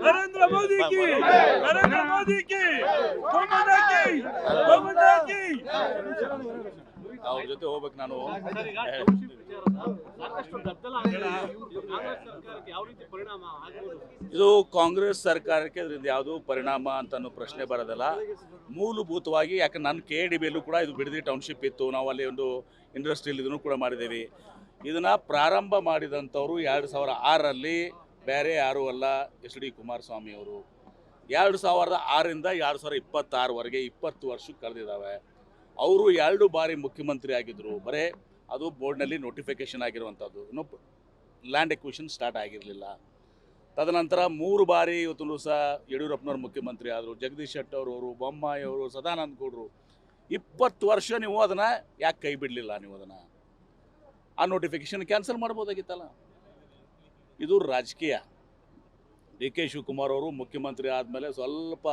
नरेंद्र मोदी की, नरेंद्र मोदी की, ಅವ್ರ ಜೊತೆ ಹೋಗ್ಬೇಕು ನಾನು. ಇದು ಕಾಂಗ್ರೆಸ್ ಸರ್ಕಾರಕ್ಕೆ ಇದರಿಂದ ಯಾವುದು ಪರಿಣಾಮ ಅಂತ ಪ್ರಶ್ನೆ ಬರೋದಲ್ಲ. ಮೂಲಭೂತವಾಗಿ ಯಾಕೆ ನನ್ನ KDBಯಲ್ಲೂ ಕೂಡ ಇದು ಬಿಡದಿ ಟೌನ್ಶಿಪ್ ಇತ್ತು, ನಾವು ಅಲ್ಲಿ ಒಂದು ಇಂಡಸ್ಟ್ರಿಯಲ್ ಇದನ್ನು ಕೂಡ ಮಾಡಿದ್ದೇವೆ. ಇದನ್ನು ಪ್ರಾರಂಭ ಮಾಡಿದಂಥವ್ರು 2006ರಲ್ಲಿ ಬೇರೆ ಯಾರೂ ಅಲ್ಲ, HD ಕುಮಾರಸ್ವಾಮಿ ಅವರು. 2006ರಿಂದ 2026ವರೆಗೆ 20 ವರ್ಷಕ್ಕೆ ಕಳೆದಿದ್ದಾವೆ. ಅವರು 2 ಬಾರಿ ಮುಖ್ಯಮಂತ್ರಿ ಆಗಿದ್ದರು. ಬರೇ ಅದು ಬೋರ್ಡ್ನಲ್ಲಿ ನೋಟಿಫಿಕೇಷನ್ ಆಗಿರುವಂಥದ್ದು, ಇನ್ನೂ ಲ್ಯಾಂಡ್ ಎಕ್ವಿಷನ್ ಸ್ಟಾರ್ಟ್ ಆಗಿರಲಿಲ್ಲ. ತದನಂತರ 3 ಬಾರಿ ಇವತ್ತು ಸಹ ಯಡಿಯೂರಪ್ಪನವ್ರು ಮುಖ್ಯಮಂತ್ರಿ ಆದರು, ಜಗದೀಶ್ ಶೆಟ್ಟರ್ ಅವರು, ಬೊಮ್ಮಾಯಿ ಅವರು, ಸದಾನಂದ ಗೌಡರು. 20 ವರ್ಷ ನೀವು ಅದನ್ನು ಯಾಕೆ ಕೈ ಬಿಡಲಿಲ್ಲ? ನೀವು ಅದನ್ನು ಆ ನೋಟಿಫಿಕೇಷನ್ ಕ್ಯಾನ್ಸಲ್ ಮಾಡ್ಬೋದಾಗಿತ್ತಲ್ಲ. ಇದು ರಾಜಕೀಯ. DK ಶಿವಕುಮಾರ್ ಅವರು ಮುಖ್ಯಮಂತ್ರಿ ಆದಮೇಲೆ ಸ್ವಲ್ಪ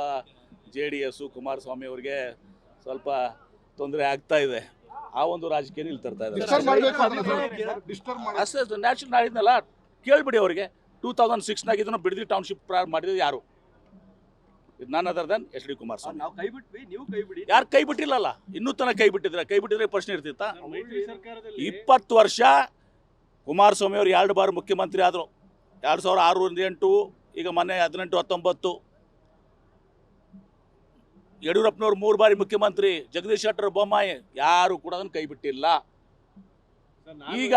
JDS ಕುಮಾರಸ್ವಾಮಿ ಅವರಿಗೆ ಸ್ವಲ್ಪ ತೊಂದರೆ ಆಗ್ತಾ ಇದೆ. ಆ ಒಂದು ರಾಜಕೀಯ ಇಲ್ಲಿ ತರ್ತಾ ಇದ್ದಾರೆ ಅಷ್ಟೇ. ನ್ಯಾಚುರಲ್ ನಾಳಿದ್ನಲ್ಲ, ಕೇಳಿಬಿಡಿ ಅವರಿಗೆ. 2006ನಾಗ ಇದನ್ನು ಬಿಡದಿ ಟೌನ್ಶಿಪ್ ಪ್ರಾರಂಭ ಮಾಡಿದ್ದು ಯಾರು? ಇದು none other than HD Kumaraswamy. ಯಾರು ಕೈ ಬಿಟ್ಟಿಲ್ಲಲ್ಲ? ಇನ್ನೂ ತನಕ ಕೈ ಬಿಟ್ಟಿದ್ರೆ, ಕೈ ಬಿಟ್ಟಿದ್ರೆ ಪ್ರಶ್ನೆ ಇರ್ತಿತ್ತಾ? 20 ವರ್ಷ ಕುಮಾರಸ್ವಾಮಿ ಅವರು 2 ಬಾರಿ ಮುಖ್ಯಮಂತ್ರಿ ಆದರು. 2006-8, ಈಗ ಮೊನ್ನೆ 18-19. ಯಡಿಯೂರಪ್ಪನವ್ರು 3 ಬಾರಿ ಮುಖ್ಯಮಂತ್ರಿ, ಜಗದೀಶ್ ಶೆಟ್ಟರ್, ಬೊಮ್ಮಾಯಿ, ಯಾರು ಕೂಡ ಅದನ್ನು ಕೈ ಬಿಟ್ಟಿಲ್ಲ. ಈಗ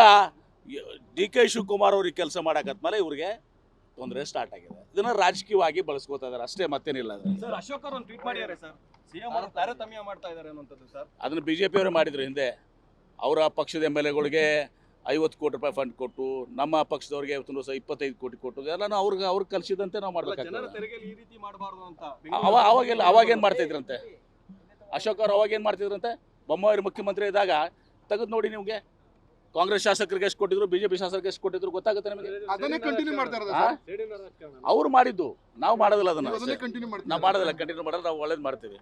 DK ಶಿವಕುಮಾರ್ ಅವ್ರಿಗೆ ಕೆಲಸ ಮಾಡಕತ್ಮೇಲೆ ಇವ್ರಿಗೆ ತೊಂದರೆ ಸ್ಟಾರ್ಟ್ ಆಗಿದೆ. ಇದನ್ನ ರಾಜಕೀಯವಾಗಿ ಬಳಸ್ಕೋತಾ ಇದ್ದಾರೆ ಅಷ್ಟೇ, ಮತ್ತೇನಿಲ್ಲ. ಅಶೋಕ್ ಅವರು ಟ್ವೀಟ್ ಮಾಡಿದ್ದಾರೆ ಸರ್, ಸಿಎಂ ಅವರು ತಾರತಮ್ಯ ಮಾಡ್ತಾ ಇದ್ದಾರೆ ಅನ್ನುವಂಥದ್ದು ಸರ್. ಅದನ್ನು BJP ಅವರೇ ಮಾಡಿದ್ರು ಹಿಂದೆ. ಅವರ ಪಕ್ಷದ MLAಗಳಿಗೆ 50 ಕೋಟಿ ರೂಪಾಯಿ ಫಂಡ್ ಕೊಟ್ಟು, ನಮ್ಮ ಪಕ್ಷದವ್ರಿಗೆ 25 ಕೋಟಿ ಕೊಟ್ಟು, ಎಲ್ಲನೂ ಅವ್ರಿಗೆ ಕಲಿಸಿದಂತೆ ನಾವು ಮಾಡ್ಬೇಕಾಗ್ತದೆ. ಅವಾಗೇನು ಮಾಡ್ತಾ ಇದ್ರಂತೆ ಅಶೋಕ್ ಅವ್ರು? ಅವಾಗೇನು ಮಾಡ್ತಿದ್ರಂತೆ? ಬೊಮ್ಮಾಯಿ ಮುಖ್ಯಮಂತ್ರಿ ಇದ್ದಾಗ ತೆಗೆದು ನೋಡಿ. ನಿಮಗೆ ಕಾಂಗ್ರೆಸ್ ಶಾಸಕರಿಗೆ ಎಷ್ಟು ಕೊಟ್ಟಿದ್ರು, BJP ಶಾಸಕರಿಗೆ ಎಷ್ಟು ಕೊಟ್ಟಿದ್ರು ಗೊತ್ತಾಗುತ್ತೆ ನಿಮಗೆ. ಅವ್ರು ಮಾಡಿದ್ದು ನಾವು ಮಾಡೋದಿಲ್ಲ. ಅದನ್ನು ನಾವು ಮಾಡೋದಿಲ್ಲ, ಕಂಟಿನ್ಯೂ ಮಾಡೋದು. ನಾವು ಒಳ್ಳೇದು ಮಾಡ್ತೀವಿ.